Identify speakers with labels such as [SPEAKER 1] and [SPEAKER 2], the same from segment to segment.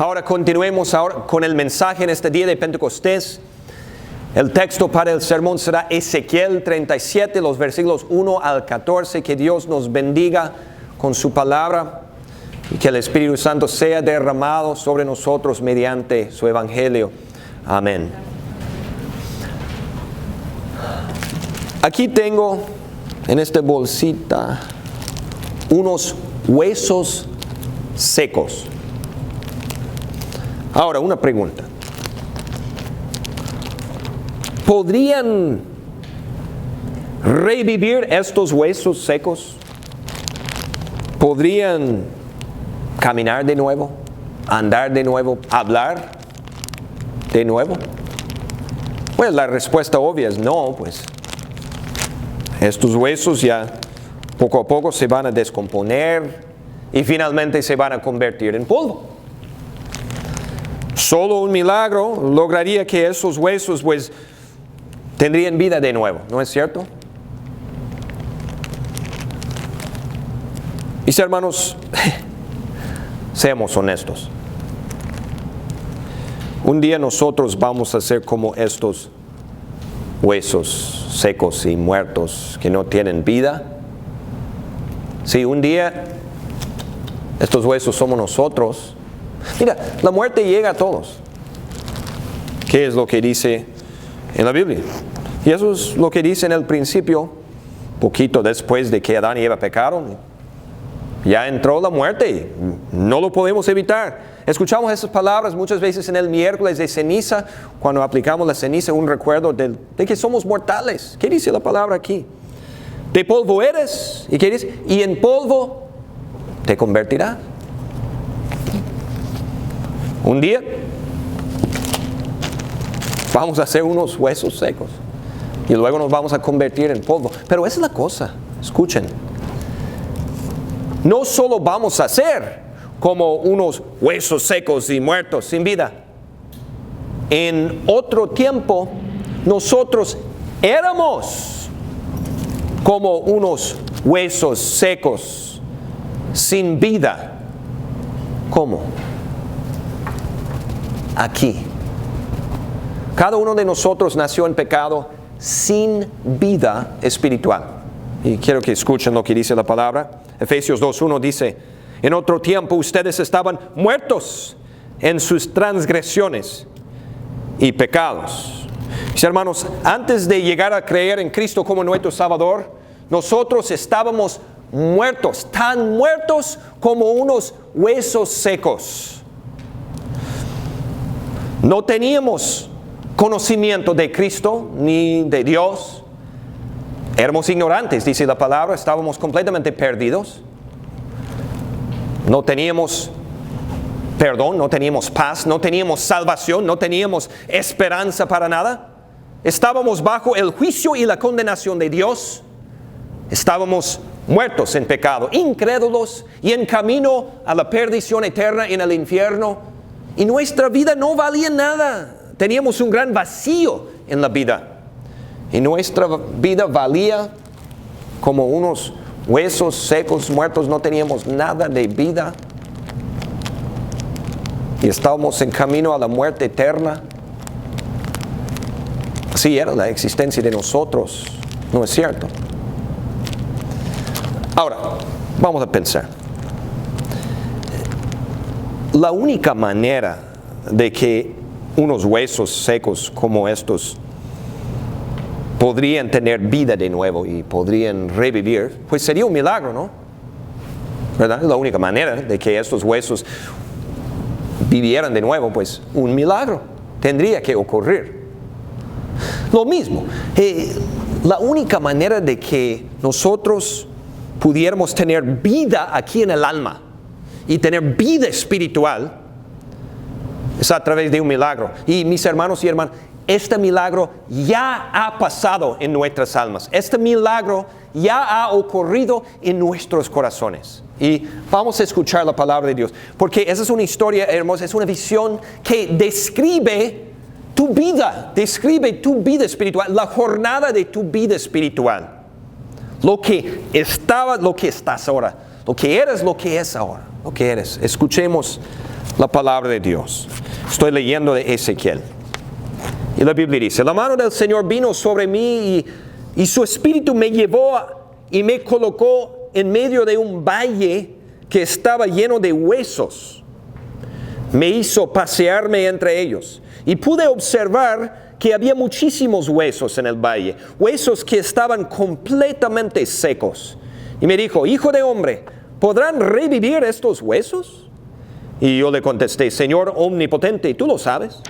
[SPEAKER 1] Ahora continuemos ahora con el mensaje en este día de Pentecostés. El texto para el sermón será Ezequiel 37, los versículos 1 al 14. Que Dios nos bendiga con su palabra y que el Espíritu Santo sea derramado sobre nosotros mediante su evangelio. Amén. Aquí tengo en esta bolsita unos huesos secos. Ahora, una pregunta. ¿Podrían revivir estos huesos secos? ¿Podrían caminar de nuevo? ¿Andar de nuevo? ¿Hablar de nuevo? Pues la respuesta obvia es no, pues. Estos huesos ya poco a poco se van a descomponer y finalmente se van a convertir en polvo. Solo un milagro lograría que esos huesos pues tendrían vida de nuevo, ¿no es cierto? Mis hermanos, seamos honestos. Un día nosotros vamos a ser como estos huesos secos y muertos que no tienen vida. Sí, un día estos huesos somos nosotros. Mira, la muerte llega a todos. ¿Qué es lo que dice en la Biblia? Y eso es lo que dice en el principio, poquito después de que Adán y Eva pecaron. Ya entró la muerte y no lo podemos evitar. Escuchamos esas palabras muchas veces en el miércoles de ceniza, cuando aplicamos la ceniza, un recuerdo de que somos mortales. ¿Qué dice la palabra aquí? De polvo eres, ¿y qué dice? Y en polvo te convertirás. Un día vamos a hacer unos huesos secos y luego nos vamos a convertir en polvo. Pero esa es la cosa, escuchen. No solo vamos a ser como unos huesos secos y muertos sin vida. En otro tiempo, nosotros éramos como unos huesos secos sin vida. ¿Cómo? Aquí. Cada uno de nosotros nació en pecado sin vida espiritual. Y quiero que escuchen lo que dice la palabra. Efesios 2:1 dice: en otro tiempo ustedes estaban muertos en sus transgresiones y pecados. Mis hermanos, antes de llegar a creer en Cristo como nuestro Salvador, nosotros estábamos muertos, tan muertos como unos huesos secos. No teníamos conocimiento de Cristo ni de Dios. Éramos ignorantes, dice la palabra, estábamos completamente perdidos. No teníamos perdón, no teníamos paz, no teníamos salvación, no teníamos esperanza para nada. Estábamos bajo el juicio y la condenación de Dios. Estábamos muertos en pecado, incrédulos y en camino a la perdición eterna en el infierno. Y nuestra vida no valía nada. Teníamos un gran vacío en la vida. Y nuestra vida valía como unos huesos secos, muertos. No teníamos nada de vida. Y estábamos en camino a la muerte eterna. Así era la existencia de nosotros. ¿No es cierto? Ahora, vamos a pensar. La única manera de que unos huesos secos como estos podrían tener vida de nuevo y podrían revivir, pues sería un milagro, ¿no? ¿Verdad? La única manera de que estos huesos vivieran de nuevo, pues un milagro tendría que ocurrir. Lo mismo, la única manera de que nosotros pudiéramos tener vida aquí en el alma y tener vida espiritual es a través de un milagro. Y mis hermanos y hermanas, este milagro ya ha pasado en nuestras almas. Este milagro ya ha ocurrido en nuestros corazones. Y vamos a escuchar la palabra de Dios, porque esa es una historia hermosa, es una visión que describe tu vida espiritual, la jornada de tu vida espiritual. Lo que estaba, lo que estás ahora, lo que eres, lo que es ahora, lo que eres. Escuchemos la palabra de Dios. Estoy leyendo de Ezequiel. Y la Biblia dice, la mano del Señor vino sobre mí y su espíritu me llevó y me colocó en medio de un valle que estaba lleno de huesos. Me hizo pasearme entre ellos y pude observar que había muchísimos huesos en el valle, huesos que estaban completamente secos. Y me dijo, hijo de hombre, ¿podrán revivir estos huesos? Y yo le contesté, Señor omnipotente, ¿tú lo sabes?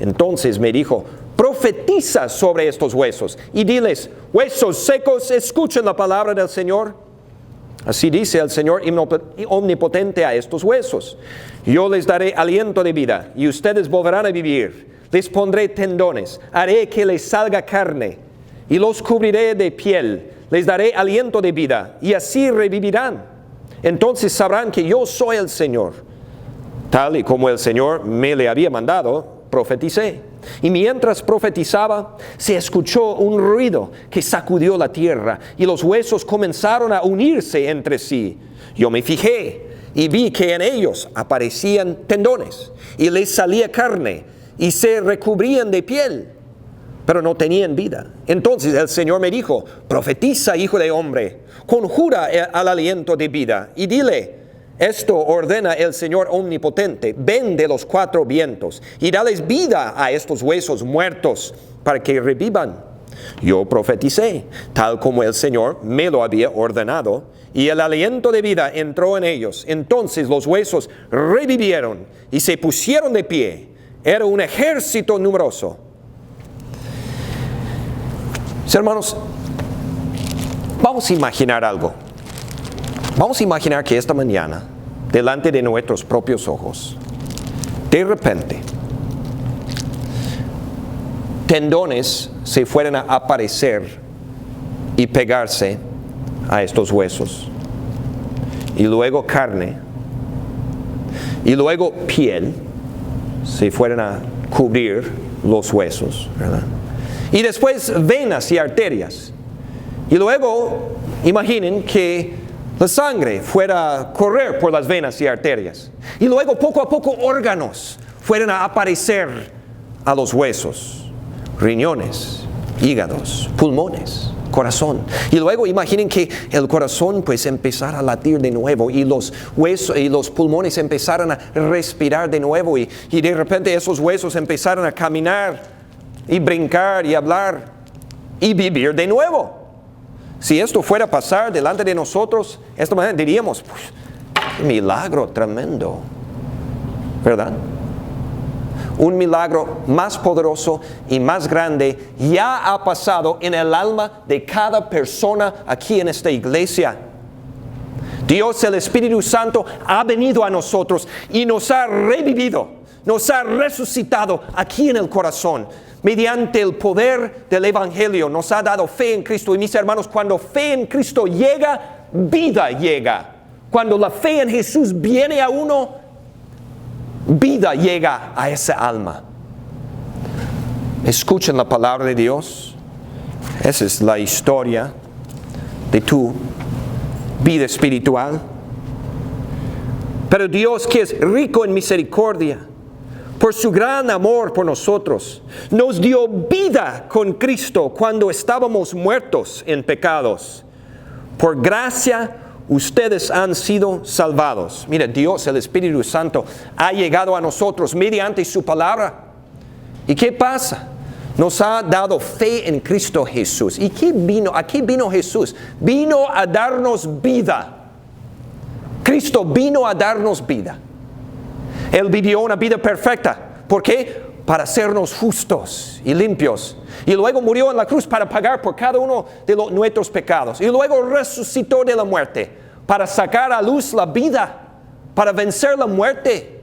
[SPEAKER 1] Entonces me dijo, profetiza sobre estos huesos y diles, huesos secos, escuchen la palabra del Señor. Así dice el Señor omnipotente a estos huesos. Yo les daré aliento de vida y ustedes volverán a vivir. Les pondré tendones, haré que les salga carne y los cubriré de piel. Les daré aliento de vida y así revivirán. Entonces sabrán que yo soy el Señor. Tal y como el Señor me le había mandado, profeticé. Y mientras profetizaba, se escuchó un ruido que sacudió la tierra y los huesos comenzaron a unirse entre sí. Yo me fijé y vi que en ellos aparecían tendones y les salía carne y se recubrían de piel, pero no tenían vida. Entonces el Señor me dijo, profetiza, hijo de hombre, conjura al aliento de vida y dile, esto ordena el Señor omnipotente, ven de los cuatro vientos y dales vida a estos huesos muertos para que revivan. Yo profeticé, tal como el Señor me lo había ordenado, y el aliento de vida entró en ellos. Entonces los huesos revivieron y se pusieron de pie. Era un ejército numeroso. Hermanos, vamos a imaginar algo. Vamos a imaginar que esta mañana, delante de nuestros propios ojos, de repente, tendones se fueran a aparecer y pegarse a estos huesos. Y luego carne. Y luego piel se fueran a cubrir los huesos, ¿verdad? Y después venas y arterias. Y luego, imaginen que la sangre fuera a correr por las venas y arterias. Y luego poco a poco órganos fueran a aparecer a los huesos. Riñones, hígados, pulmones, corazón. Y luego imaginen que el corazón pues empezara a latir de nuevo y los huesos y los pulmones empezaran a respirar de nuevo y de repente esos huesos empezaran a caminar y brincar y hablar y vivir de nuevo. Si esto fuera a pasar delante de nosotros, esta manera diríamos, pues, milagro tremendo, ¿verdad? Un milagro más poderoso y más grande ya ha pasado en el alma de cada persona aquí en esta iglesia. Dios, el Espíritu Santo, ha venido a nosotros y nos ha revivido, nos ha resucitado aquí en el corazón. Mediante el poder del Evangelio nos ha dado fe en Cristo. Y mis hermanos, cuando fe en Cristo llega, vida llega. Cuando la fe en Jesús viene a uno, vida llega a esa alma. Escuchen la palabra de Dios. Esa es la historia de tu vida espiritual. Pero Dios, que es rico en misericordia, por su gran amor por nosotros, nos dio vida con Cristo cuando estábamos muertos en pecados. Por gracia, ustedes han sido salvados. Mira, Dios, el Espíritu Santo, ha llegado a nosotros mediante su palabra. ¿Y qué pasa? Nos ha dado fe en Cristo Jesús. ¿Y a qué vino Jesús? Vino a darnos vida. Cristo vino a darnos vida. Él vivió una vida perfecta. ¿Por qué? Para hacernos justos y limpios. Y luego murió en la cruz para pagar por cada uno de nuestros pecados. Y luego resucitó de la muerte para sacar a luz la vida, para vencer la muerte.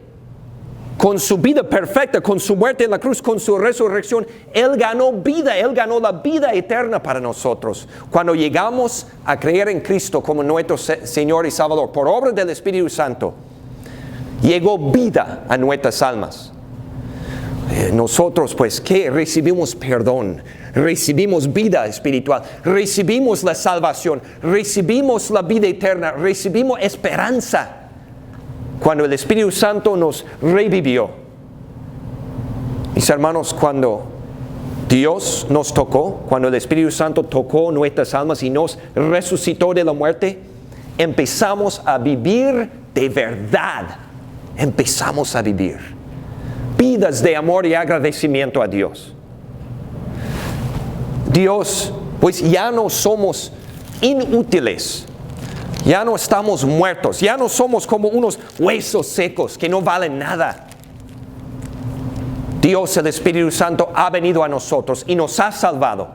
[SPEAKER 1] Con su vida perfecta, con su muerte en la cruz, con su resurrección, Él ganó vida, Él ganó la vida eterna para nosotros. Cuando llegamos a creer en Cristo como nuestro Señor y Salvador, por obra del Espíritu Santo, llegó vida a nuestras almas. Nosotros pues que recibimos perdón, recibimos vida espiritual, recibimos la salvación, recibimos la vida eterna, recibimos esperanza. cuando el Espíritu Santo nos revivió. Mis hermanos, cuando Dios nos tocó, cuando el Espíritu Santo tocó nuestras almas y nos resucitó de la muerte, empezamos a vivir de verdad. Empezamos a vivir vidas de amor y agradecimiento a Dios. Dios, pues ya no somos inútiles. Ya no estamos muertos. Ya no somos como unos huesos secos que no valen nada. Dios, el Espíritu Santo, ha venido a nosotros y nos ha salvado.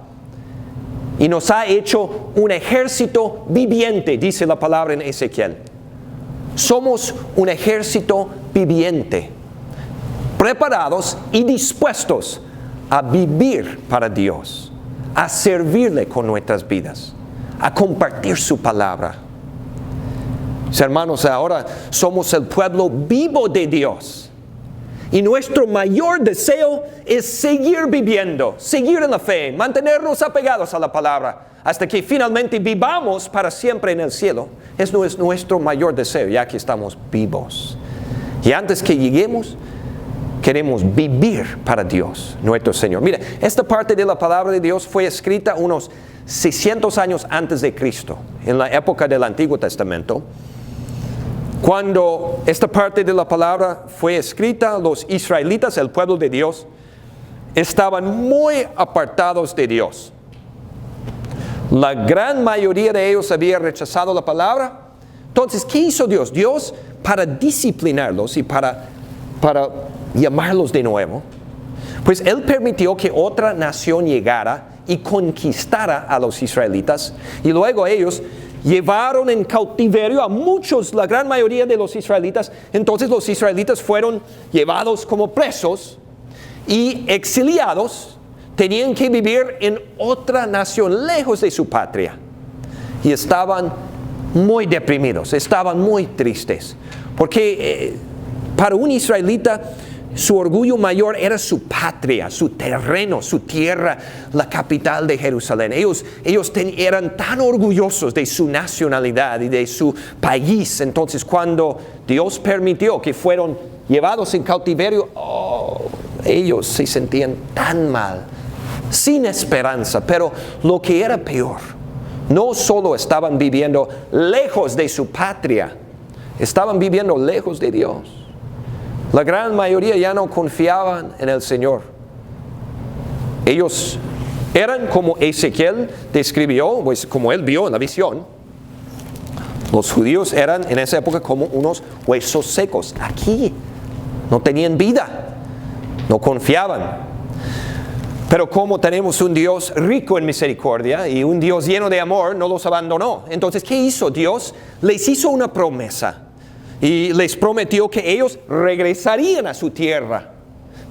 [SPEAKER 1] Y nos ha hecho un ejército viviente, dice la palabra en Ezequiel. Somos un ejército viviente, preparados y dispuestos a vivir para Dios, a servirle con nuestras vidas, a compartir su palabra. Mis hermanos, ahora somos el pueblo vivo de Dios. Y nuestro mayor deseo es seguir viviendo, seguir en la fe, mantenernos apegados a la palabra, hasta que finalmente vivamos para siempre en el cielo. Es nuestro mayor deseo, ya que estamos vivos. Y antes que lleguemos, queremos vivir para Dios, nuestro Señor. Mira, esta parte de la palabra de Dios fue escrita unos 600 años antes de Cristo, en la época del Antiguo Testamento. Cuando esta parte de la palabra fue escrita, los israelitas, el pueblo de Dios, estaban muy apartados de Dios. La gran mayoría de ellos había rechazado la palabra. Entonces, ¿qué hizo Dios? Dios, para disciplinarlos y para llamarlos de nuevo, pues Él permitió que otra nación llegara y conquistara a los israelitas, y luego ellos llevaron en cautiverio a muchos, la gran mayoría de los israelitas. Entonces los israelitas fueron llevados como presos y exiliados. Tenían que vivir en otra nación, lejos de su patria. Y estaban muy deprimidos, estaban muy tristes. Porque para un israelita, su orgullo mayor era su patria, su terreno, su tierra, la capital de Jerusalén. Ellos eran tan orgullosos de su nacionalidad y de su país. Entonces, cuando Dios permitió que fueran llevados en cautiverio, ellos se sentían tan mal, sin esperanza. Pero lo que era peor, no solo estaban viviendo lejos de su patria, estaban viviendo lejos de Dios. La gran mayoría ya no confiaban en el Señor. Ellos eran como Ezequiel describió, pues como él vio en la visión. Los judíos eran en esa época como unos huesos secos. Aquí no tenían vida, no confiaban. Pero como tenemos un Dios rico en misericordia y un Dios lleno de amor, no los abandonó. Entonces, ¿qué hizo Dios? Les hizo una promesa. Y les prometió que ellos regresarían a su tierra.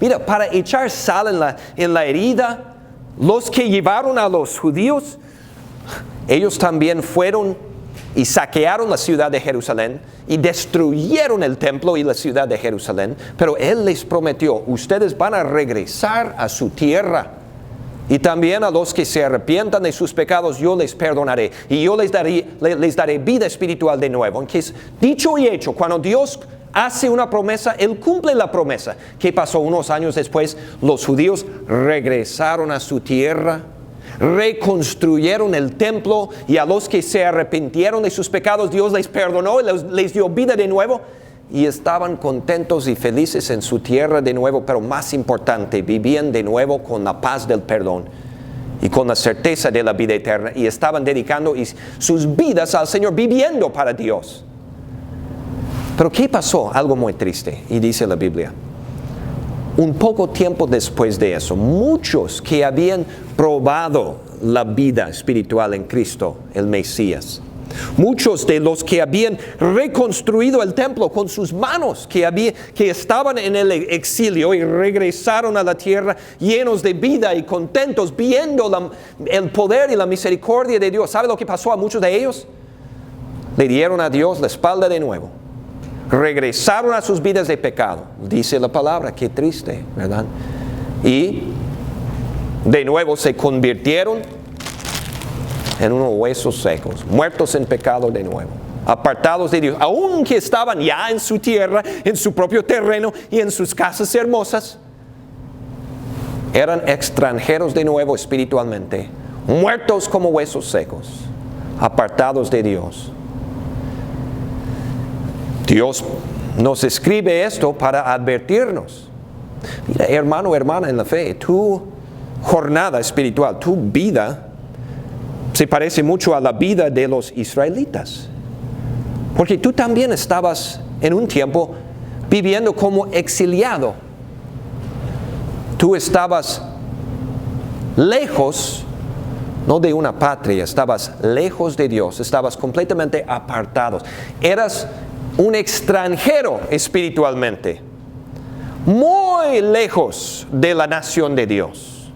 [SPEAKER 1] Mira, para echar sal en la herida, los que llevaron a los judíos, ellos también fueron y saquearon la ciudad de Jerusalén y destruyeron el templo y la ciudad de Jerusalén. Pero Él les prometió, ustedes van a regresar a su tierra. Y también a los que se arrepientan de sus pecados, yo les perdonaré. Y yo les daré vida espiritual de nuevo. Aunque es dicho y hecho, cuando Dios hace una promesa, Él cumple la promesa. ¿Qué pasó? Unos años después, los judíos regresaron a su tierra, reconstruyeron el templo, y a los que se arrepintieron de sus pecados, Dios les perdonó y les dio vida de nuevo. Y estaban contentos y felices en su tierra de nuevo, pero más importante, vivían de nuevo con la paz del perdón y con la certeza de la vida eterna, y estaban dedicando sus vidas al Señor, viviendo para Dios. Pero ¿qué pasó? Algo muy triste, y dice la Biblia. Un poco tiempo después de eso, muchos que habían probado la vida espiritual en Cristo, el Mesías, muchos de los que habían reconstruido el templo con sus manos, que estaban en el exilio y regresaron a la tierra llenos de vida y contentos, viendo el poder y la misericordia de Dios. ¿Sabe lo que pasó a muchos de ellos? Le dieron a Dios la espalda de nuevo. Regresaron a sus vidas de pecado. Dice la palabra, qué triste, ¿verdad? Y de nuevo se convirtieron en unos huesos secos, muertos en pecado de nuevo. apartados de Dios, aunque estaban ya en su tierra, en su propio terreno y en sus casas hermosas, eran extranjeros de nuevo espiritualmente, muertos como huesos secos, apartados de Dios. Dios nos escribe esto para advertirnos. Mira, hermano, hermana en la fe, tu jornada espiritual, tu vida, se parece mucho a la vida de los israelitas. Porque tú también estabas en un tiempo viviendo como exiliado. Tú estabas lejos, no de una patria, estabas lejos de Dios, estabas completamente apartados. Eras un extranjero espiritualmente, muy lejos de la nación de Dios.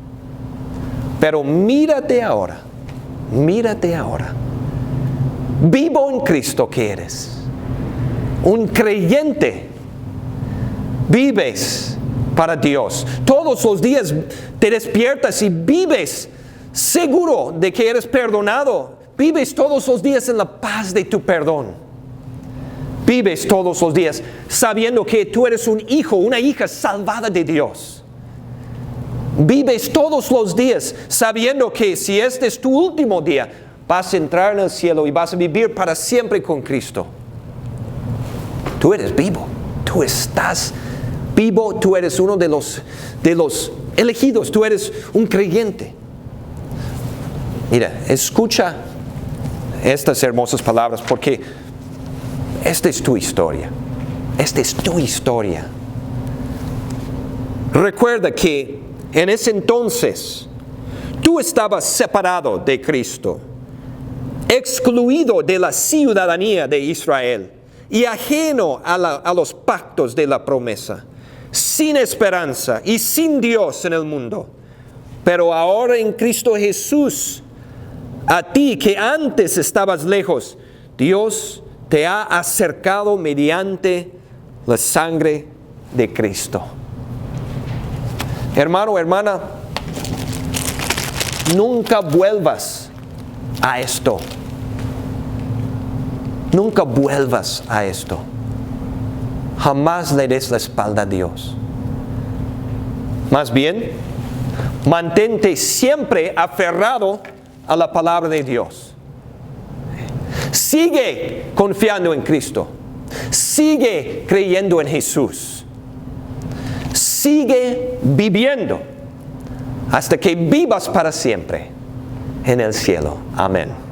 [SPEAKER 1] Pero mírate ahora, vivo en Cristo que eres, un creyente, vives para Dios. Todos los días te despiertas y vives seguro de que eres perdonado. Vives todos los días en la paz de tu perdón. Vives todos los días sabiendo que tú eres un hijo, una hija salvada de Dios. Vives todos los días sabiendo que si este es tu último día, vas a entrar en el cielo y vas a vivir para siempre con Cristo. Tú eres vivo, tú estás vivo, tú eres uno de los elegidos, tú eres un creyente. Mira, escucha estas hermosas palabras porque esta es tu historia. Esta es tu historia. Recuerda que en ese entonces tú estabas separado de Cristo, excluido de la ciudadanía de Israel y ajeno a los pactos de la promesa, sin esperanza y sin Dios en el mundo. Pero ahora en Cristo Jesús, a ti que antes estabas lejos, Dios te ha acercado mediante la sangre de Cristo. Hermano, hermana, nunca vuelvas a esto. Nunca vuelvas a esto. Jamás le des la espalda a Dios. Más bien, mantente siempre aferrado a la palabra de Dios. Sigue confiando en Cristo. Sigue creyendo en Jesús. Sigue viviendo hasta que vivas para siempre en el cielo. Amén.